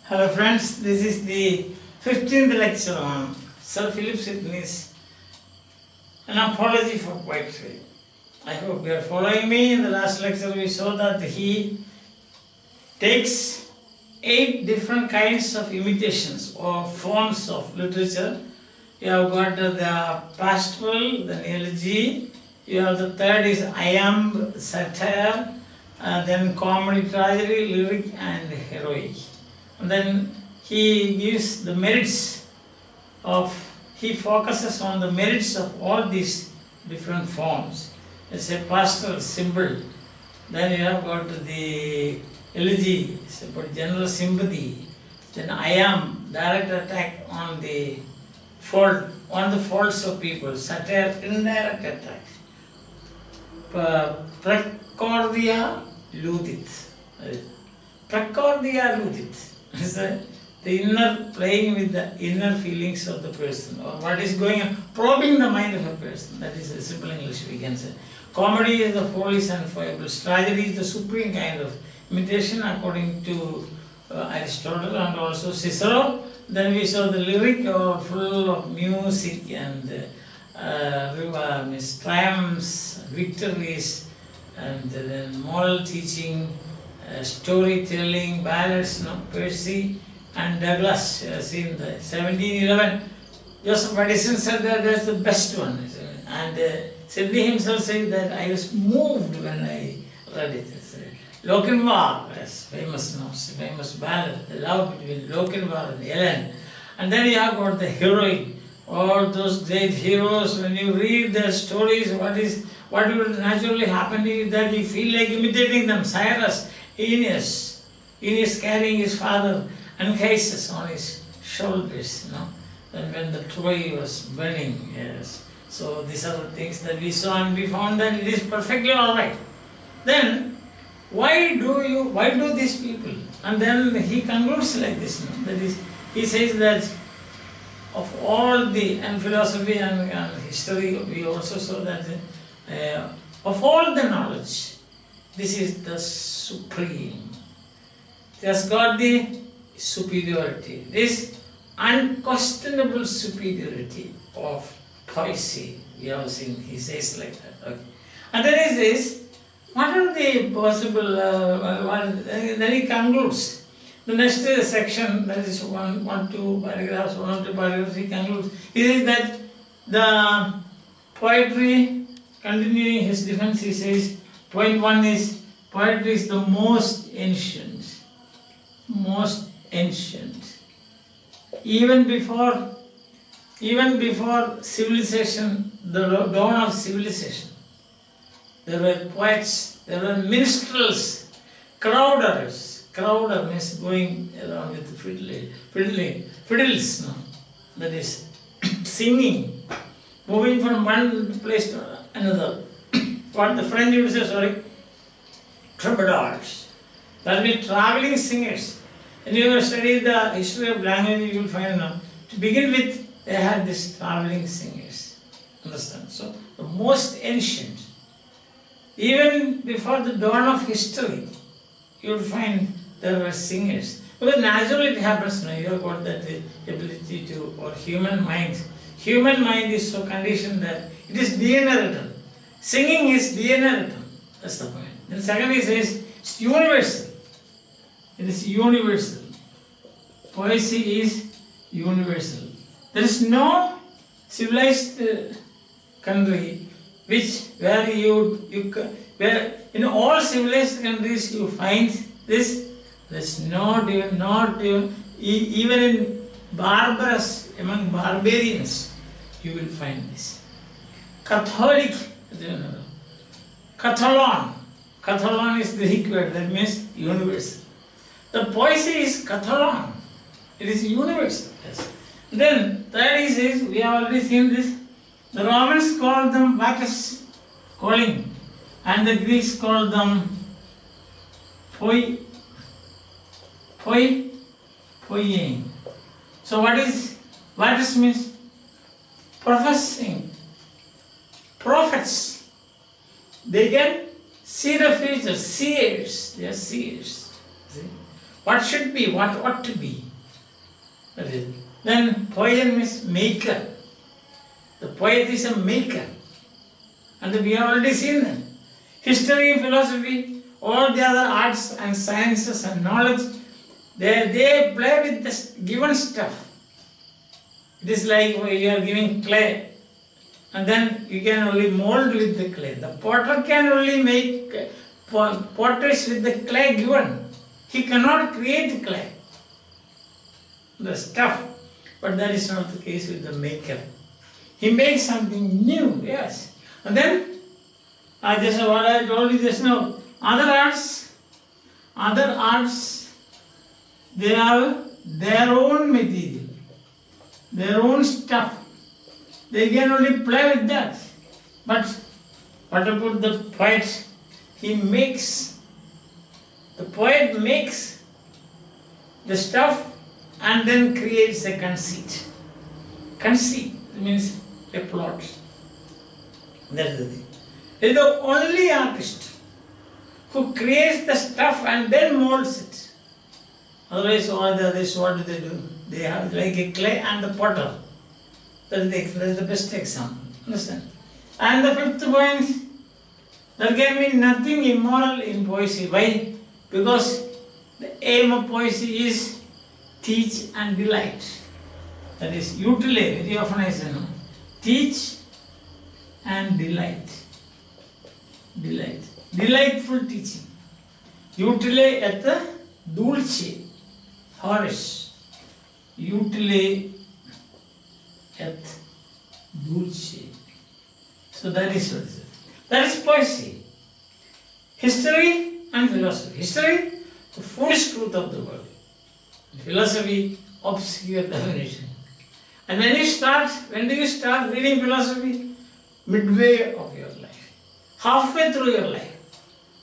Hello friends, this is the 15th lecture on Sir Philip Sidney's An Apology for Poetry. I hope you are following me. In the last lecture we saw that he takes 8 different kinds of imitations or forms of literature. You have got the pastoral, the elegy, you have the third is iamb, satire, then comedy, tragedy, lyric and heroic. And then he gives the merits of, he focuses on the merits of all these different forms. It's a pastoral symbol. Then you have got the elegy, it's about general sympathy. Then iamb, direct attack on the faults of people. Satire, indirect attack. Pracordia ludit. Pracordia ludit. The inner, playing with the inner feelings of the person, or what is going on, probing the mind of a person. That is a simple English we can say. Comedy is the follies and foibles. Tragedy is the supreme kind of imitation according to Aristotle and also Cicero. Then we saw the lyric full of music and triumphs, victories, and then moral teaching, storytelling, ballads, Percy and Douglas. You have seen the 1711. Joseph Addison said that that's the best one. And Sidney himself said that I was moved when I read it. Lochinvar, yes, famous ballad, the love between Lochinvar and Ellen. And then you have got the heroic, all those great heroes. When you read their stories, what will naturally happen is that you feel like imitating them. Cyrus, Aeneas carrying his father Anchises on his shoulders, and when the Troy was burning, yes. So these are the things that we saw, and we found that it is perfectly all right. Then why do these people? And then he concludes like this. That is, he says that of all the, and philosophy and history, we also saw that of all the knowledge, this is the supreme. It has got the superiority, this unquestionable superiority of poesy. We have seen, he says like that. Okay. And then he says, what are the possible, then he concludes. The next section, that is 1-2 paragraphs, 1 or 2 paragraphs, he concludes. He says that the poetry, continuing his defense, he says, point 1 is, poetry is the most ancient. Even before civilization, the dawn of civilization, there were poets, there were minstrels, crowders. Crowder means going around with fiddles, that is singing, moving from one place to another. What the French would say, troubadours. That will be traveling singers. And you have studied the history of language, you will find to begin with, they had these traveling singers. Understand? So, the most ancient, even before the dawn of history, you will find there were singers. Because naturally it happens now, you have got that ability to, or human mind. Human mind is so conditioned that it is DNA written. Singing is DNA written. That's the point. Then second he says, it's universal. It is universal. Poesy is universal. There is no civilized country where in all civilized countries you find this. There's not even in barbarous, among barbarians, you will find this. Catholic, Catalan is the Greek word, that means universal. The poesy is Catalan, it is universal. Yes. Then, third he says, we have already seen this, the Romans called them vatus, calling, and the Greeks called them poiein. So what means? Professing. Prophets. They can see the future. Seers. They are seers. See? What should be, what ought to be. That is. Then poem means maker. The poet is a maker. And we have already seen that. History, philosophy, all the other arts and sciences and knowledge, they play with the given stuff. It is like you are giving clay, and then you can only mold with the clay. The potter can only make potters with the clay given. He cannot create clay, the stuff. But that is not the case with the maker. He makes something new, yes. And then, just what I told you just now, other arts, they have their own material, their own stuff. They can only play with that. But what about the poet? The poet makes the stuff and then creates a conceit. Conceit means a plot. That is the thing. He is the only artist who creates the stuff and then molds it. Otherwise, all the others, what do? They have like a clay and the potter. That is the best example. Understand? And the fifth point, there can be nothing immoral in poesy. Why? Because the aim of poesy is teach and delight. That is, utile, very often I say, no? Teach and delight. Delight. Delightful teaching. Utile et dulce. Horace. Utile et dulce. So that is what it is. That is poesy. History and philosophy. History, the foolish truth of the world. Philosophy, obscure definition. And when do you start reading philosophy? Midway of your life. Halfway through your life.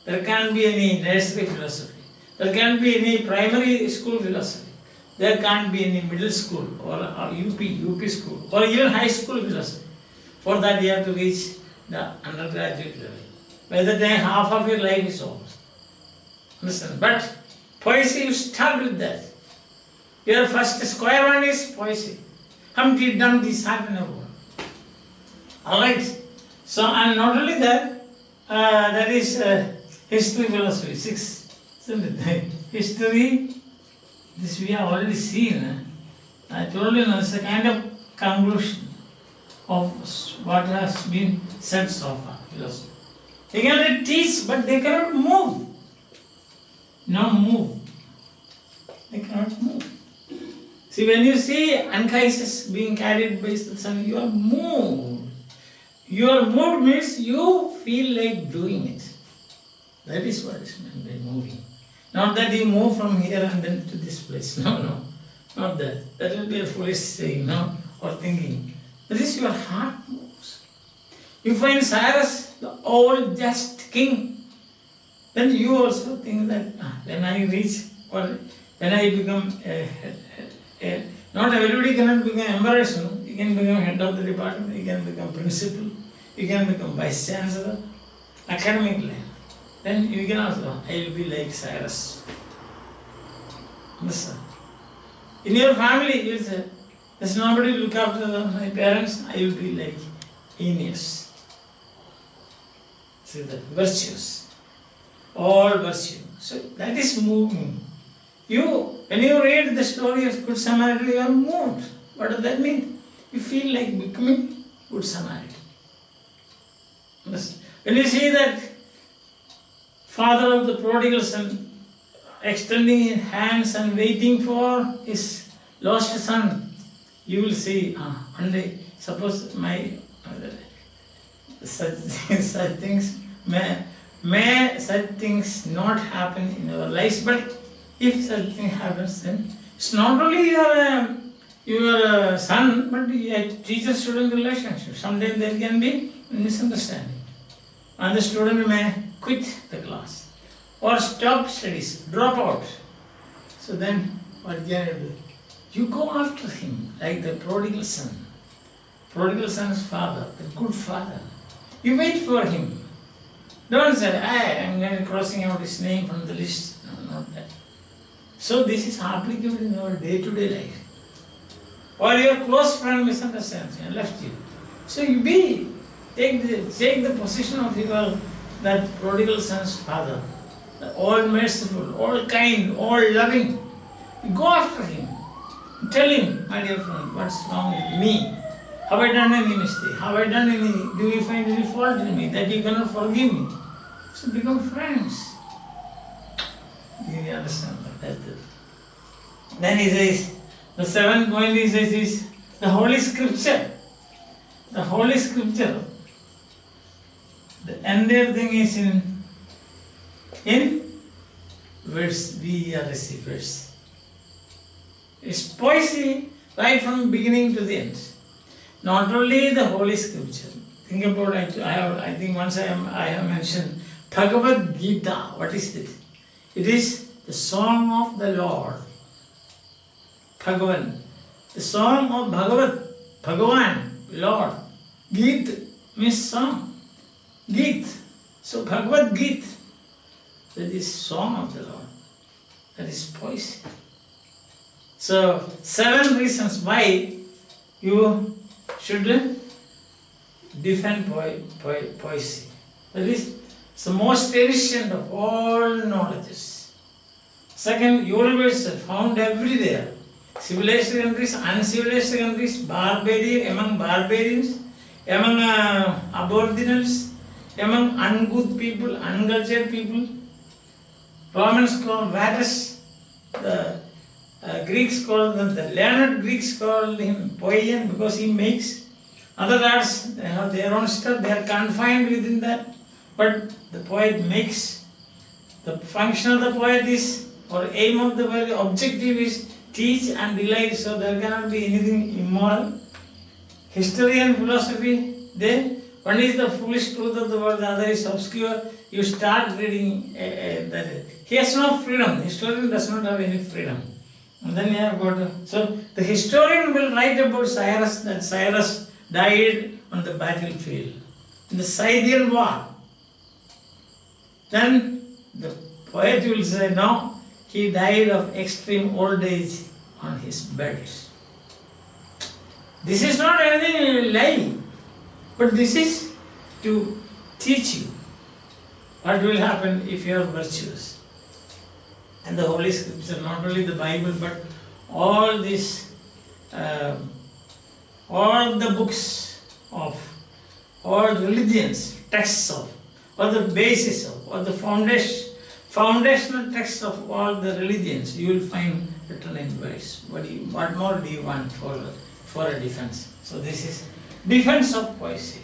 There can't be any nursery philosophy. There can't be any primary school philosophy. There can't be any middle school or UP school or even high school philosophy. For that you have to reach the undergraduate level. By the time half of your life is over. Understand? But poesy, you start with that. Your first square one is poesy. Humpty Dumpty sat in a bowl. Alright. So, and not only that, that is history, philosophy, 6. Isn't it? History, this we have already seen. I told you, it's a kind of conclusion of what has been said so far. Philosophy. They can only teach, but they cannot move. No move. They cannot move. See, when you see Anchises being carried by the sun, you are moved. Your mood means you feel like doing it. That is what is meant by moving. Not that you move from here and then to this place. No, not that. That will be a foolish saying, or thinking. That is your heart moves. You find Cyrus, the old just king. Then you also think that when I reach, or when I become not everybody cannot become embarrassed. No? You can become head of the department, you can become principal, you can become vice chancellor, academic line. Then you can also, I will be like Cyrus. Understand? In your family, you say, there's nobody to look after my parents, I will be like Aeneas. See that? Virtues. All virtue. So that is moving. When you read the story of Good Samaritan, you are moved. What does that mean? You feel like becoming Good Samaritan. When you see that father of the prodigal son extending his hands and waiting for his lost son, you will see, one day, suppose such things, may such things not happen in our lives, but if such thing happens, then it's not only your son, but a teacher-student relationship. Sometimes there can be misunderstanding. And the student may quit the class or stop studies, drop out. So then what can you do? You go after him like the prodigal son. Prodigal son's father, the good father. You wait for him. Don't say, I'm crossing out his name from the list. No, not that. So this is applicable in our day-to-day life. Or your close friend misunderstands you and left you. So you take the position of that prodigal son's father, all merciful, all kind, all loving. You go after him. Tell him, my dear friend, what's wrong with me? Have I done any mistake? Do you find any fault in me that you cannot forgive me? So become friends. Do you understand that? That's it. Then he says, the seventh point he says is the Holy Scripture. The Holy Scripture. The entire thing is in verse VRSC verse. It's poesy right from beginning to the end. Not only the Holy Scripture. Think about it. I think once I have mentioned Bhagavad Gita. What is this? It is the song of the Lord. Bhagavan. The song of Bhagavan, Lord. Geet means song. Geet. So Bhagavad Gita. That is song of the Lord. That is poesy. So 7 reasons why you should defend poesy. That is the most ancient of all knowledges. Second, universal, found everywhere. Civilized countries, uncivilized countries, among barbarians, among aboriginals, among ungood people, uncultured people. Romans called Varus, the Greeks called them, the learned Greeks called him Poian because he makes other arts, they have their own stuff, they are confined within that. But the poet makes, the function of the poet is, or aim of the poet, objective is teach and delight, so there cannot be anything immoral. History and philosophy, one is the foolish truth of the world, the other is obscure. You start reading that. He has no freedom. Historian does not have any freedom. And then you have got so the historian will write about Cyrus, that Cyrus died on the battlefield in the Scythian war. Then the poet will say, no, he died of extreme old age on his bed. This is not anything lying, but this is to teach you what will happen if you are virtuous. And the Holy Scripture, not only the Bible, but all these, all the books of all religions, texts of, or the basis of, or the foundational texts of all the religions, you will find written in verse. What more do you want for a defense? So this is defense of poesy.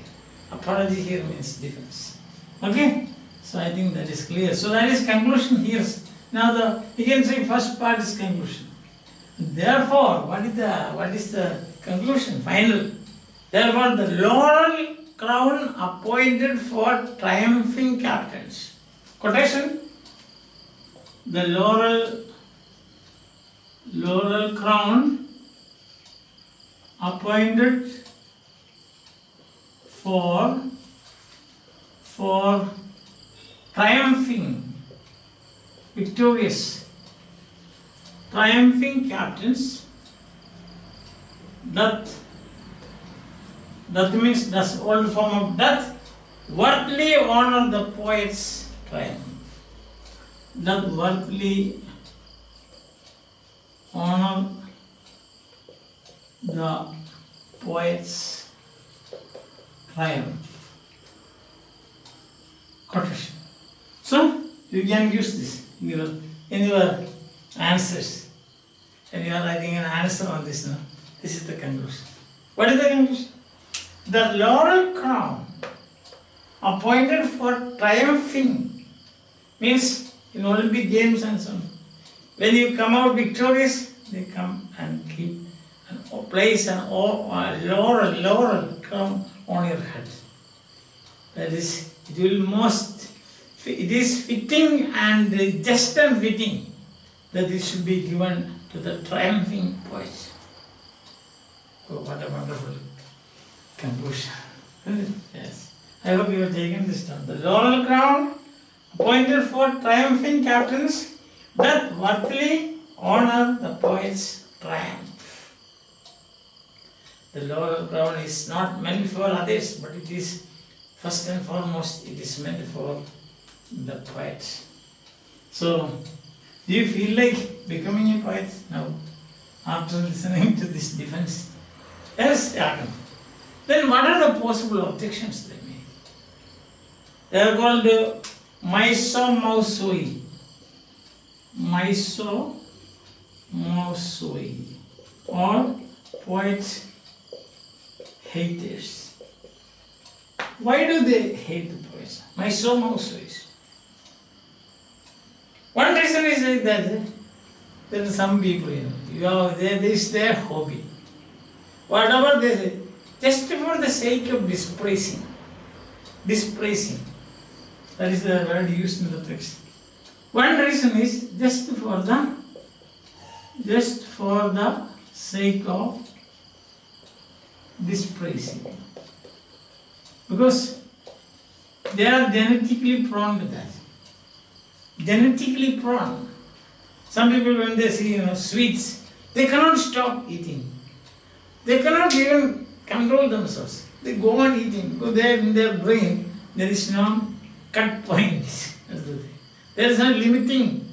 Apology here means defense. Okay? So I think that is clear. So that is conclusion here. Now you can say first part is conclusion. Therefore, what is the conclusion? Final. Therefore, the laurel crown appointed for triumphing captains. Quotation. The laurel crown appointed for triumphing, victorious, triumphing captains, that means that's old form of death, worthily honor the poet's triumph. That worthily honor the poet's triumph. Quotation. So you can use this in your answers. And you are writing an answer on this now. This is the conclusion. What is the conclusion? The laurel crown appointed for triumphing means in Olympic Games and so on. When you come out victorious, they come and keep and place an laurel crown on your head. That is, it is fitting and just and fitting that it should be given to the triumphing poet. Oh, what a wonderful conclusion. Yes. I hope you have taken this down. The laurel crown appointed for triumphing captains, that worthily honor the poet's triumph. The laurel crown is not meant for others, but it is first and foremost, it is meant for the poet. So, do you feel like becoming a poet now, after listening to this defense? Yes, Yakan. Then what are the possible objections they make? They are called misomausoi. Misomausoi, or poet haters. Why do they hate the poets? Misomausoi. One reason is that there are some people, this is their hobby. Whatever they say, just for the sake of dispraising. That is the word used in the text. One reason is just for the sake of dispraising. Because they are genetically prone to that. Genetically prone. Some people, when they see sweets, they cannot stop eating. They cannot even control themselves. They go on eating because there in their brain there is no cut point. There is no limiting.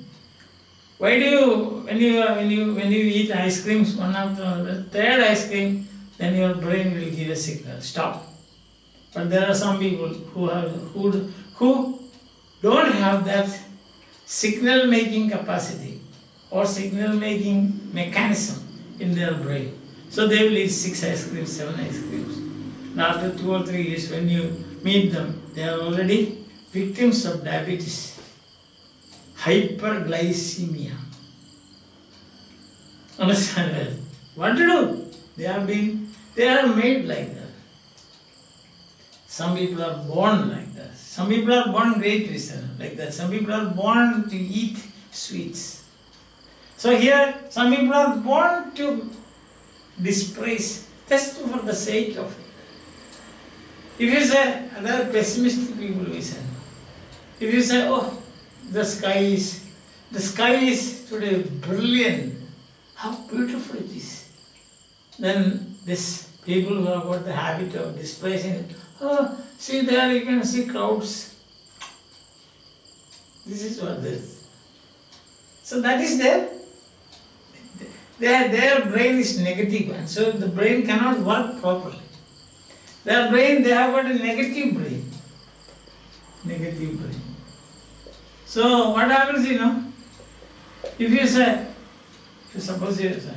Why do you when you eat ice creams, one after the third ice cream, then your brain will give a signal, stop. But there are some people who don't have that signal making capacity or signal making mechanism in their brain. So they will eat 6 ice creams, 7 ice creams. And after 2 or 3 years, when you meet them, they are already victims of diabetes, hyperglycemia. Understand that? What to do? They are made like that. Some people are born like that. Some people are born great listeners like that. Some people are born to eat sweets. So here, some people are born to dispraise just for the sake of it. If you say, other pessimistic people listen. If you say, oh, the sky is today brilliant, how beautiful it is. Then these people who have got the habit of dispraising it, oh, see there you can see clouds. This is what this is. So that is their brain is negative, and so the brain cannot work properly. They have got a negative brain. So what happens, if suppose you say,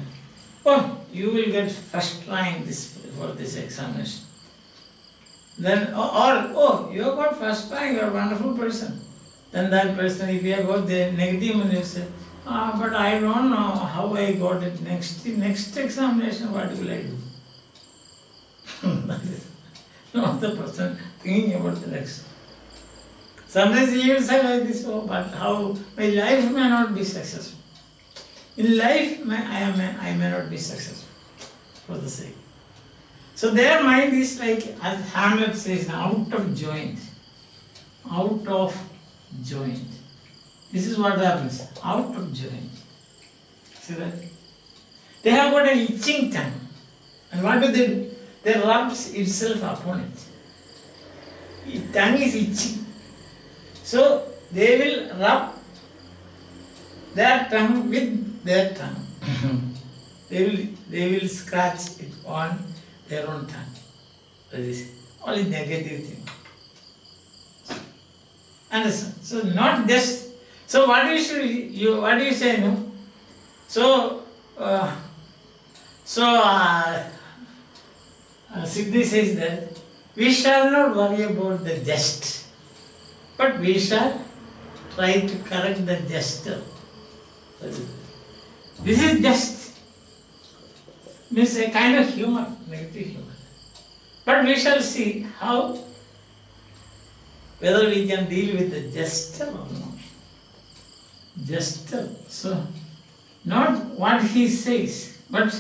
oh, you will get first rank for this examination. Then, oh, you have got first rank, you are a wonderful person. Then that person, if you have got the negative, and you say, but I don't know how I got it. Next examination, what will I do? That is not the person thinking about the next. Sometimes he will say like this, oh, but how my life may not be successful. In life, I may not be successful for the sake. So their mind is like, as Hamlet says, out of joint. Out of joint. This is what happens, out of joint. See that? They have got an itching tongue. And what do? They rub itself upon it. Tongue is itchy. So they will rub their tongue with their tongue. they will scratch it on their own tongue. That is only negative thing. Understand? So not just. So what do you say? No. So Sidney says that we shall not worry about the jest, but we shall try to correct the jester. This is jest. Means a kind of humor, negative humor. But we shall see whether we can deal with the jester or not. Jester. So, not what he says, but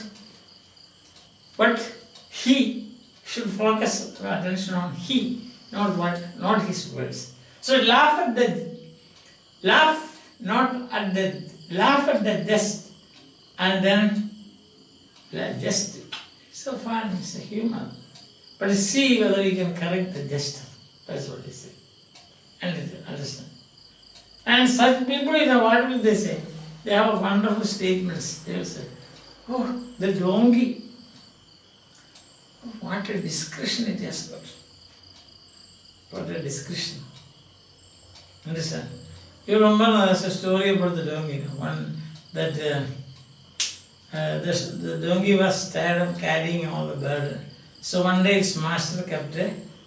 he should focus attention on he, not his words. So laugh at the jest, And then, just, it's so fun, it's a humor. But see whether you can correct the gesture. That's what he said. And understand. And such people, what will they say? They have wonderful statements. They will say, oh, the donkey. What a discretion it has got. What a discretion. Understand? You remember there's a story about the donkey. One that the donkey was tired of carrying all the burden. So one day its master kept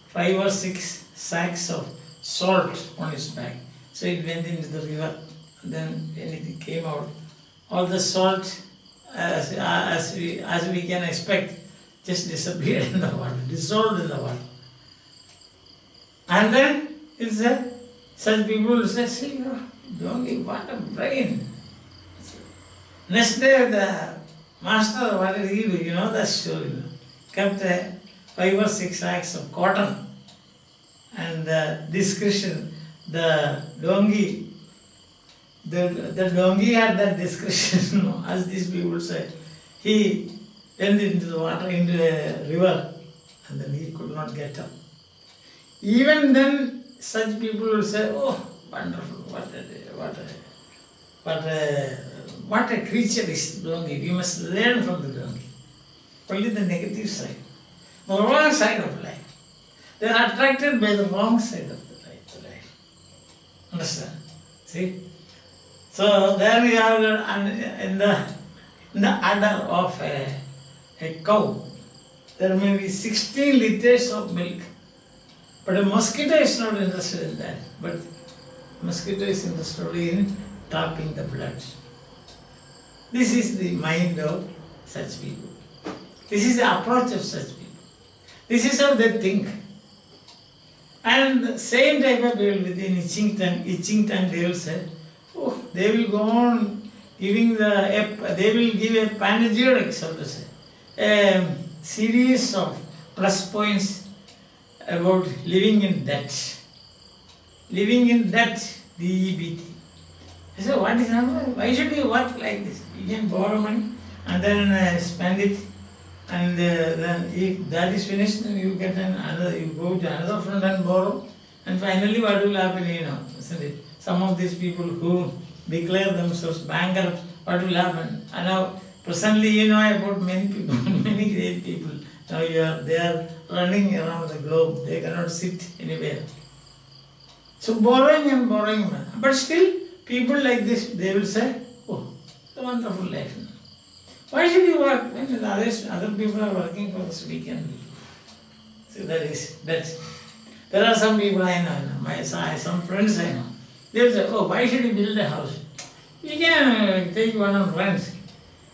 5 or 6 sacks of salt on its back. So it went into the river. Then when it came out, all the salt, as we can expect, just disappeared in the water, dissolved in the water. And then it said, such people will say, see, donkey, what a brain. Next day the master, what did he do? You know that story. Kept 5 or 6 sacks of cotton. And the discretion, the donkey had that discretion, as these people say. He went into the water, into a river, and then he could not get up. Even then, such people will say, oh, wonderful, what a creature is the donkey. We must learn from the donkey. Only the negative side, the wrong side of life. They are attracted by the wrong side of the life. Understand? See? So there we are in the udder of a cow. There may be 16 liters of milk. But a mosquito is not interested in that. But mosquito is interested in tapping the blood. This is the mind of such people. This is the approach of such people. This is how they think. And the same type of people within itching tongue, they will say, oh, they will go on giving they will give a panegyric, so to say, a series of plus points about living in debt. Living in debt, DEBT. I said, what is happening? Why should you work like this? You can borrow money and then spend it, and then if that is finished, then you get another, you go to another friend and borrow, and finally what will happen, isn't it? Some of these people who declare themselves bankrupt, what will happen? And now, presently, you know about many people, many great people. Now they are running around the globe. They cannot sit anywhere. So borrowing and borrowing. But still, people like this, they will say, oh, it's a wonderful life. Why should you work when other people are working for us? We can. So that. There are some people I know, some friends I know. They will say, oh, why should you build a house? You can take one on rent.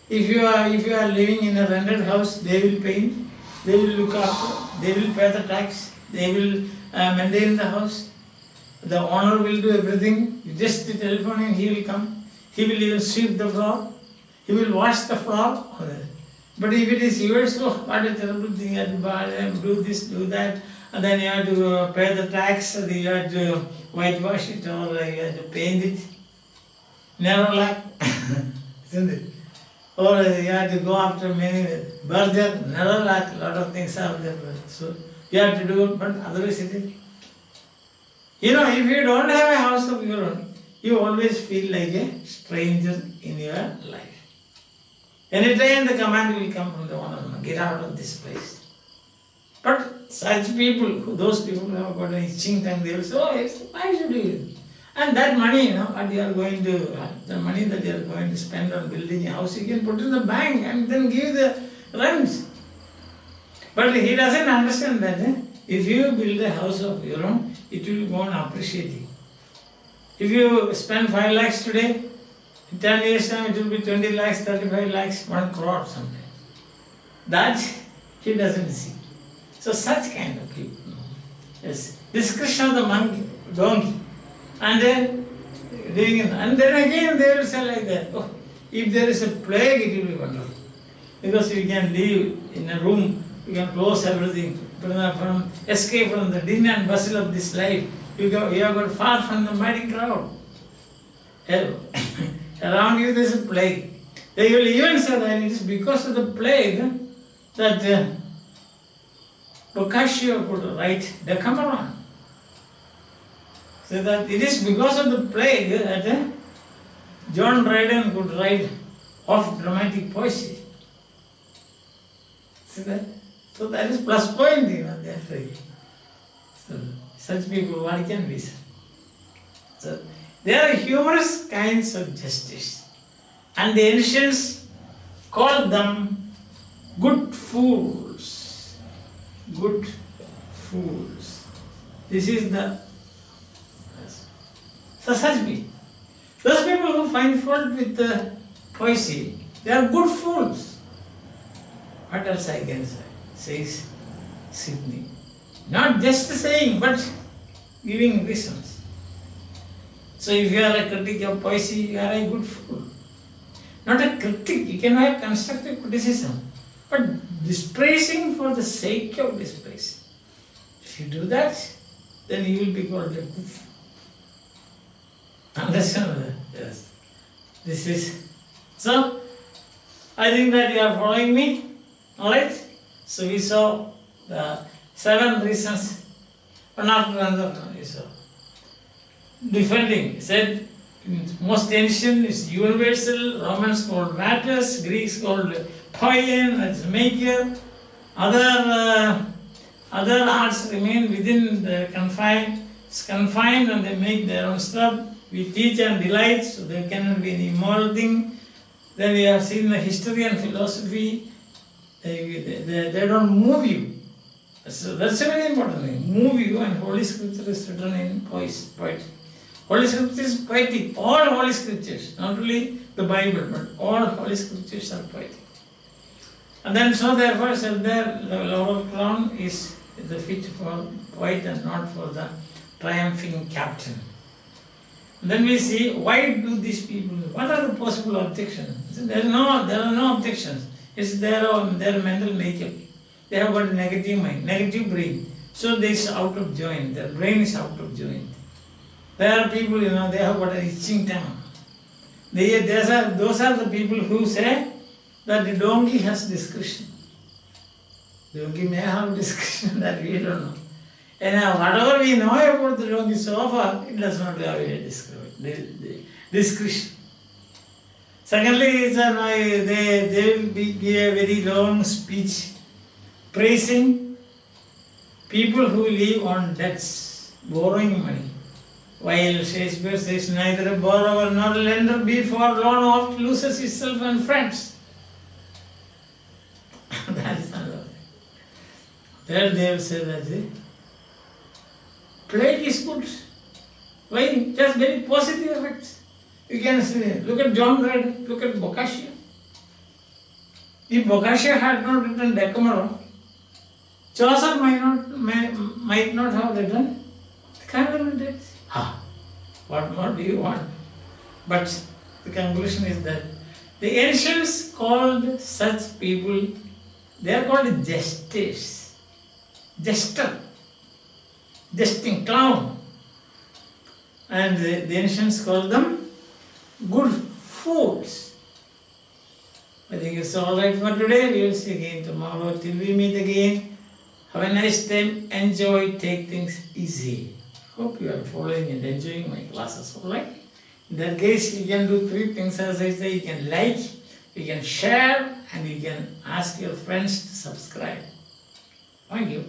If you are living in a rented house, they will pay, they will look after, they will pay the tax, they will maintain the house. The owner will do everything. You just telephone him, he will come. He will even sweep the floor. He will wash the floor. But if it is yours, oh, what a terrible thing, you have to buy them, do this, do that, and then you have to pay the tax, and you have to whitewash it, or you have to paint it. Never luck, isn't it? Or you have to go after many birthday, never luck, a lot of things are there. So you have to do it, but otherwise it is. If you don't have a house of your own, you always feel like a stranger in your life. Anytime the command will come from the owner, get out of this place. But such people, those people who have got an itching tongue, they will say, oh, why should you? And that money, what you are going to, the money that you are going to spend on building a house, you can put in the bank and then give the rent. But he doesn't understand that. If you build a house of your own, it will go on appreciating. If you spend 5 lakhs today, in 10 years time it will be 20 lakhs, 35 lakhs, 1 crore sometime. That he doesn't see. So such kind of people. Yes. Discretion of the donkey. And then again they will say like that, oh, if there is a plague, it will be wonderful. Because you can live in a room, you can close everything, escape from the din and bustle of this life. You have got far from the mighty crowd. Around you there is a plague. They will even say that it is because of the plague that Boccaccio could write Decameron. So that it is because of the plague that John Dryden could write of dramatic poesy. See that? So that is plus point, therefore. So such people, what can we say? So there are humorous kinds of justice, and the ancients called them good fools. Good fools. This is the so such people. Those people who find fault with poesy, they are good fools. What else I can say? Says Sidney. Not just saying, but giving reasons. So if you are a critic of poesy, you are a good fool. Not a critic, you can have constructive criticism, but dispraising for the sake of dispraising. If you do that, then you will be called a good fool. Understand that? Yes. This is so. I think that you are following me. Alright? So we saw the 7 reasons, one after another. We saw. Defending, said most ancient is universal, Romans called matters, Greeks called poien, that's maker. Other arts remain within the confined and they make their own stuff. We teach and delight, so there cannot be any moral thing. Then we have seen the history and philosophy. They don't move you. So that's a very important thing. Move you, and Holy Scripture is written in poetry. Holy Scripture is poetic. All Holy Scriptures, not only the Bible, but all Holy Scriptures are poetic. And then so therefore said there, the laurel crown is the fit for poet and not for the triumphing captain. Then we see, why do these people, what are the possible objections? There are no objections. It's their mental makeup. They have got a negative mind, negative brain. So they is out of joint, their brain is out of joint. There are people, they have got an itching tongue. Those are the people who say that the donkey has discretion. The donkey may have discretion, that we don't know. And whatever we know about the donkey so far, it does not have a discretion. Secondly, they will give a very long speech praising people who live on debts, borrowing money. While Shakespeare says, neither a borrower nor a lender be for loan oft loses itself and friends. That is another thing. There they will say that plague is good. Why? Just very positive effects. You can see, look at John Dryden, look at Boccaccio. If Boccaccio had not written Decameron, Chaucer might not have written the Candlemas. What more do you want? But the conclusion is that the ancients called such people, they are called jesters, jester, jesting clown. And the ancients called them good fools. I think it's all right for today. We will see again tomorrow. Till we meet again. Have a nice time. Enjoy. Take things easy. Hope you are following and enjoying my classes. All right. In that case, you can do 3 things as I say. You can like, you can share, and you can ask your friends to subscribe. Thank you.